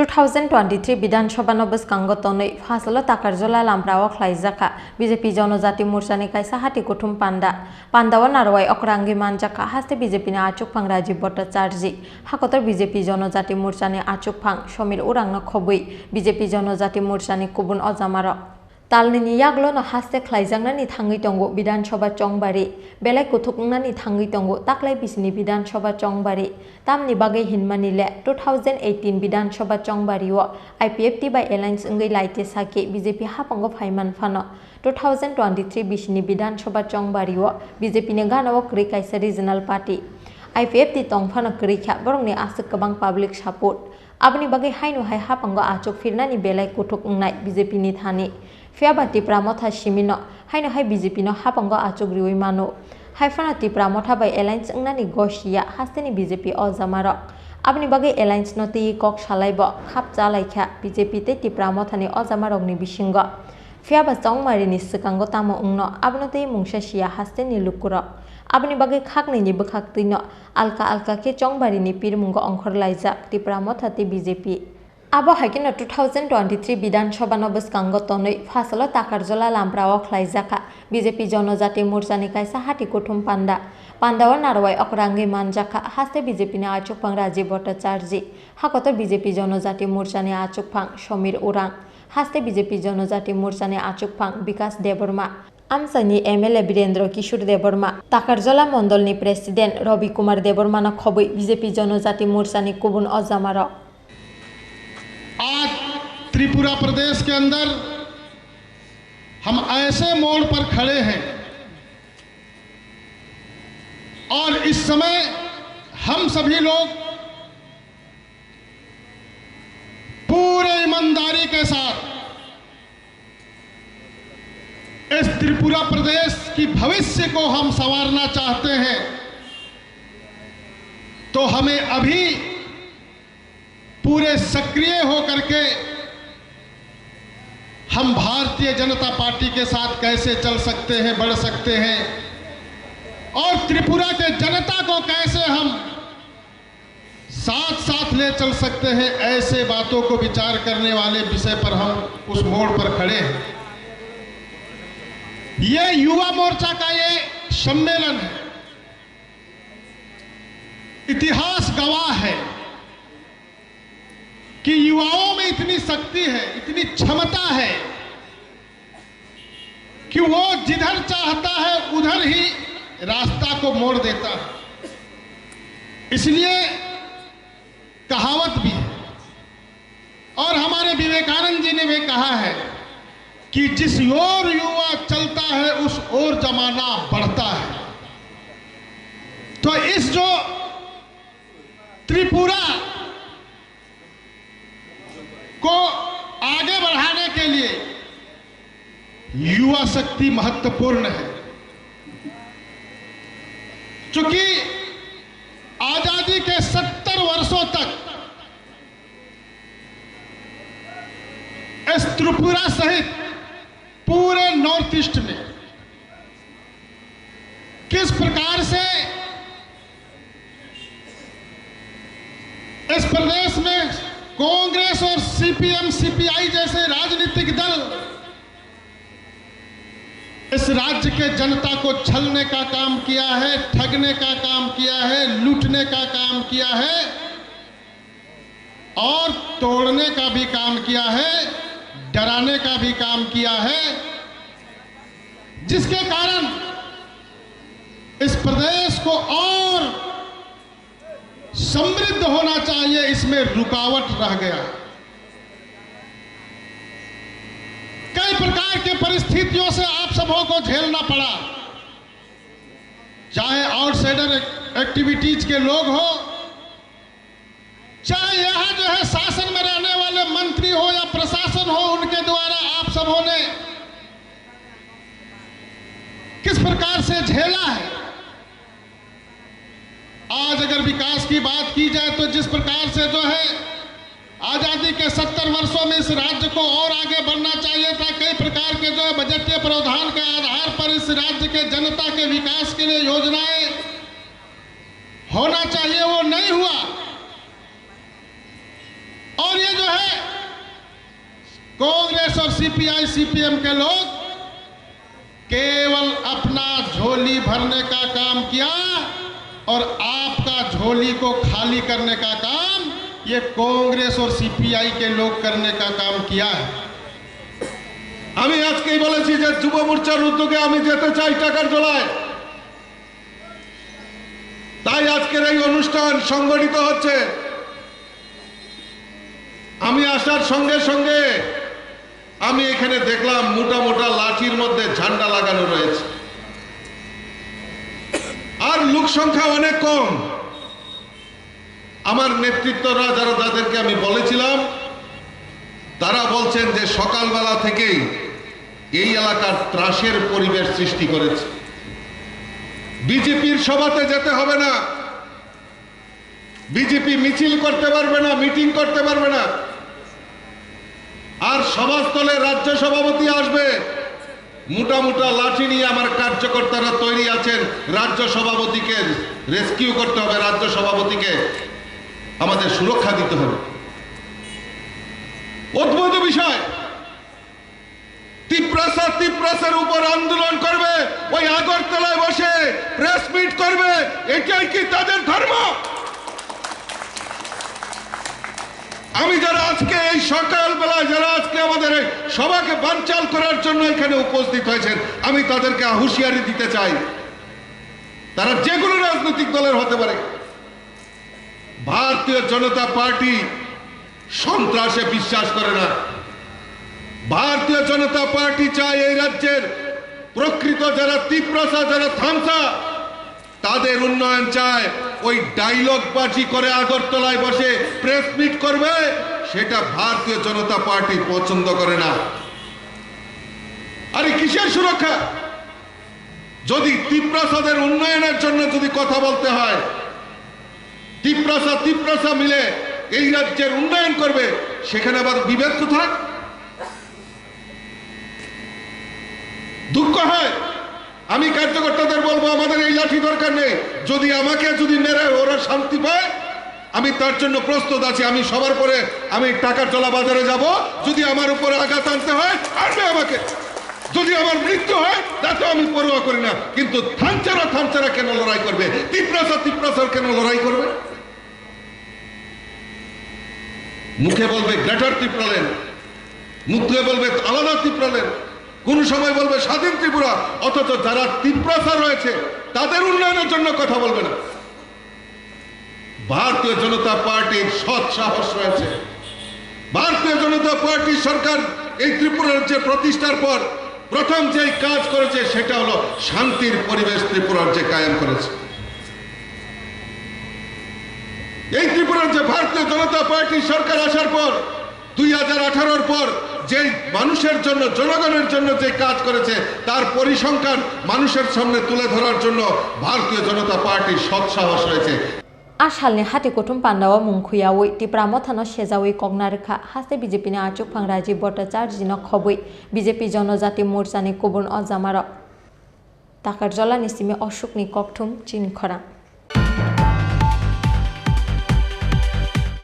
2023 বিধানসভা বসকাঙ্গতनै ফাসলো তাকারজला लामप्राओ ख्लाइजाखा बीजेपी जनजाति मोर्चानि कायसा हाति कुथुम पान्दावा नारवाय अक्रांगी मानजाखा हास्ते बीजेपीनि आचुकफां राजीव भट्टाचार्य हाकतर बीजेपी जनजाति मोर्चानि आचुकफां समीर उरांनो खबै बीजेपी जनजाति मोर्चानि कुबुन अजामार तालनि याग्लोनो हास्ते ख्लाइजांनानि थांगै दंगो विधानसभा चंबारि बेलाय कुथुकनानि थांगै दंगो ताक्लाय बिसिनि विधानसभा चंबारि तामनि बागै हिनमानिले 2018 विधानसभा चंबारिओ आईपीएफटी बाय एलायंस इंगै लाइटे साके बीजेपी हापंगो फाइमान फानो 2023 बिसिनि विधानसभा चंबारिओ बीजेपी ने गानाव क्रि कायसा रिजनल पार्टी आईपीएफटी तंफानो क्रिखा बरंनि आसुक गोबां पब्लिक सपोर्ट आबनि बागै हायनो हाय हापंगो आचुक फिरनानि बेलाय कुथुकनाय बीजेपी नि थानि फियाबाति प्रामथा सिमिनो हायनो हाय बीजेपी नो हापंगो आचुक रिवै मानो हायफानाति प्रामथा बाय एलायंस इंनानि गशिया हास्तेनि बीजेपी अजामार आबनि बागै एलायंस नो ति कक सालायब खाप जालायखा बीजेपी ते ति प्रामथानि अजामारगनि बिसिंग फियाबा चंमारिनि सिकांगो तामो उंनो आबनो ते मुंसासिया हास्तेनि लुकुर आबनि बागै खाकनैनि बोखाक्तिनो आलका के चंबारिनि पिरमुंगो अंखरलायजा ति प्रामथाति बीजेपी आबो हायकिनो 2023 विधानसभा बसकांगतनै फासलो ताकारजला लामप्राओ ख्लाइजाखा बीजेपी जनजाति मोर्चानि कायसा हाति कुथुम पान्दावा नारवाय अक्रांगी मानजाखा हास्ते बीजेपीनि आचुकफां राजीव भट्टाचार्य हाकतर बीजेपी जनजाति मोर्चानि आचुकफां समीर उरां हास्ते बीजेपी जनजाति मोर्चानि आचुकफां विकास देबरमा आमसानि एमएलए वीरेंद्र किशोर देबरमा ताकारजला मंडलनि प्रेसिडेंट रवि कुमार देबरमानो खबै बीजेपी जनजाति मोर्चानि कुबुन अजामार आज त्रिपुरा प्रदेश के अंदर हम ऐसे मोड़ पर खड़े हैं और इस समय हम सभी लोग पूरे ईमानदारी के साथ इस त्रिपुरा प्रदेश की भविष्य को हम संवारना चाहते हैं तो हमें अभी पूरे सक्रिय होकर के हम भारतीय जनता पार्टी के साथ कैसे चल सकते हैं, बढ़ सकते हैं और त्रिपुरा के जनता को कैसे हम साथ ले चल सकते हैं, ऐसे बातों को विचार करने वाले विषय पर हम उस मोड़ पर खड़े हैं। ये युवा मोर्चा का ये सम्मेलन है, इतिहास गवाह है कि युवाओं में इतनी शक्ति है, इतनी क्षमता है कि वो जिधर चाहता है उधर ही रास्ता को मोड़ देता है। इसलिए कहावत भी है और हमारे विवेकानंद जी ने भी कहा है कि जिस ओर युवा चलता है उस ओर जमाना बढ़ता है। तो इस जो त्रिपुरा को आगे बढ़ाने के लिए युवा शक्ति महत्वपूर्ण है। क्योंकि आजादी के 70 वर्षों तक इस त्रिपुरा सहित पूरे नॉर्थ ईस्ट में किस प्रकार से इस प्रदेश में कांग्रेस और सीपीएम सीपीआई जैसे राजनीतिक दल इस राज्य के जनता को छलने का काम किया है, ठगने का काम किया है, लूटने का काम किया है और तोड़ने का भी काम किया है, डराने का भी काम किया है, जिसके कारण इस प्रदेश को और समृद्ध होना चाहिए, इसमें रुकावट रह गया। कई प्रकार के परिस्थितियों से आप सबों को झेलना पड़ा, चाहे आउटसाइडर एक्टिविटीज के लोग हो, चाहे यहां जो है शासन में रहने वाले मंत्री हो या प्रशासन हो, उनके द्वारा आप सबों ने किस प्रकार से झेला है। आज अगर विकास की बात की जाए तो जिस प्रकार से जो है आजादी के 70 वर्षों में इस राज्य को और आगे बढ़ना चाहिए था, कई प्रकार के जो है बजटीय प्रावधान के आधार पर इस राज्य के जनता के विकास के लिए योजनाएं होना चाहिए, वो नहीं हुआ। और ये जो है कांग्रेस और सीपीआई सीपीएम के लोग केवल अपना झोली भरने का काम किया और आपका झोली को खाली करने का काम ये कांग्रेस और सीपीआई के लोग करने का काम किया है। আমি আজকেই বলেছি যে যুব মোর্চার উদ্যোগে আমি যেতে চাই টাকার জোলায়, তাই আজকের এই অনুষ্ঠান সংগঠিত হচ্ছে। আমি আসার সঙ্গে সঙ্গে আমি এখানে দেখলাম মোটা মোটা লাঠির মধ্যে ঝান্ডা লাগানো রয়েছে, আর লোক সংখ্যা অনেক কম। আমার নেতৃত্বরা যাদেরকে আমি বলেছিলাম তারা বলছেন যে সকালবেলা থেকেই এই এলাকার ত্রাসের পরিবেশ সৃষ্টি করেছে। বিজেপির সভাতে যেতে হবে না, বিজেপি মিছিল করতে পারবে না, মিটিং করতে পারবে না, আর সভাস্থলে রাজ্য সভাপতি আসবে মোটা মোটা লাঠি নিয়ে। আমার কার্যকর্তারা তৈরি আছেন, রাজ্য সভাপতিকে রেস্কিউ করতে হবে, রাজ্য সভাপতিকে আমাদের সুরক্ষা দিতে হবে। অদ্ভুত বিষয়, তিপ্রাসের উপর আন্দোলন করবে, ওই আগরতলায় বসে প্রেস মিট করবে, এটাই কি তাদের ধর্ম? আমি যারা আজকে এই সকালবেলা যারা আজকে আমাদের সভাকে বানচাল করার জন্য এখানে উপস্থিত হয়েছেন, আমি তাদেরকে হুঁশিয়ারি দিতে চাই, তারা যে কোনো রাজনৈতিক দলের হতে পারে, ভারতীয় জনতা পার্টি সন্ত্রাসে বিশ্বাস করে না। ভারতীয় জনতা পার্টি চায় এই রাজ্যের প্রকৃত যারা তিপ্রাসা, যারা থামসা, তাদের উন্নয়ন চায়। ওই ডায়লগ বাজি করে আগরতলায় বসে প্রেস মিট করবে, সেটা ভারতীয় জনতা পার্টি পছন্দ করে না। আরে কিসের সুরক্ষা? যদি তিপ্রাসাদের উন্নয়নের জন্য যদি কথা বলতে হয়, তিপ্রাসা মিলে এই রাজ্যের উন্নয়ন করবে, সেখানে আবার বিভেদ কোথায়? দুঃখ হয়। আমি কার্যকর্তাদের বলবো আমাদের এই লাঠি দরকার নেই, যদি আমাকে যদি মেরে ওরা শান্তি পায় আমি তার জন্য প্রস্তুত আছি। আমি সবার পরে আমি টাকার চলা বাজারে যাব, যদি আমার উপরে আঘাত আনতে হয় আনবে আমাকে, যদি আমার মৃত্যু হয় তাতে আমি পরোয়া করি না। কিন্তু থামচারা কেন লড়াই করবে? তিপ্রাসার কেন লড়াই করবে? মুখে বলবে গ্রেটার ত্রিপুরাল্যান্ড, মুখে বলবে আলাদা ত্রিপুরাল্যান্ড, কোন সময় বলবে স্বাধীন ত্রিপুরা, অথচ যারা তিপ্রাসা রয়েছে তাদের উন্নয়নের জন্য কথা বলবে না। ভারতীয় জনতা পার্টির সৎ সাহস রয়েছে। ভারতীয় জনতা পার্টির সরকার এই ত্রিপুরা রাজ্যের প্রতিষ্ঠার পর প্রথম যে কাজ করেছে সেটা হলো শান্তির পরিবেশ ত্রিপুরা রাজ্যে কায়েম করেছে। এই ত্রিপুরা রাজ্যে ভারতীয় জনতা পার্টির সরকার আসার পর 2018-র পর যে মানুষের জন্য, জনগণের জন্য যে কাজ করেছে তার পরিসংখ্যান মানুষের সামনে তুলে ধরার জন্য ভারতীয় জনতা পার্টির সৎ সাহস রয়েছে। आसालनि हाथि कुटुम पान्डावा मुंखुयावै तिप्रामो थानो सेजावै कगनारखा हास्ते बीजेपीनि आचुक फांगराजी भट्टाचार्यनो खबै बीजेपी जनजाति मोर्चानि कुबुन अजामार ताकारजला निसिमे अशोकनि ककथुम चिनखरा।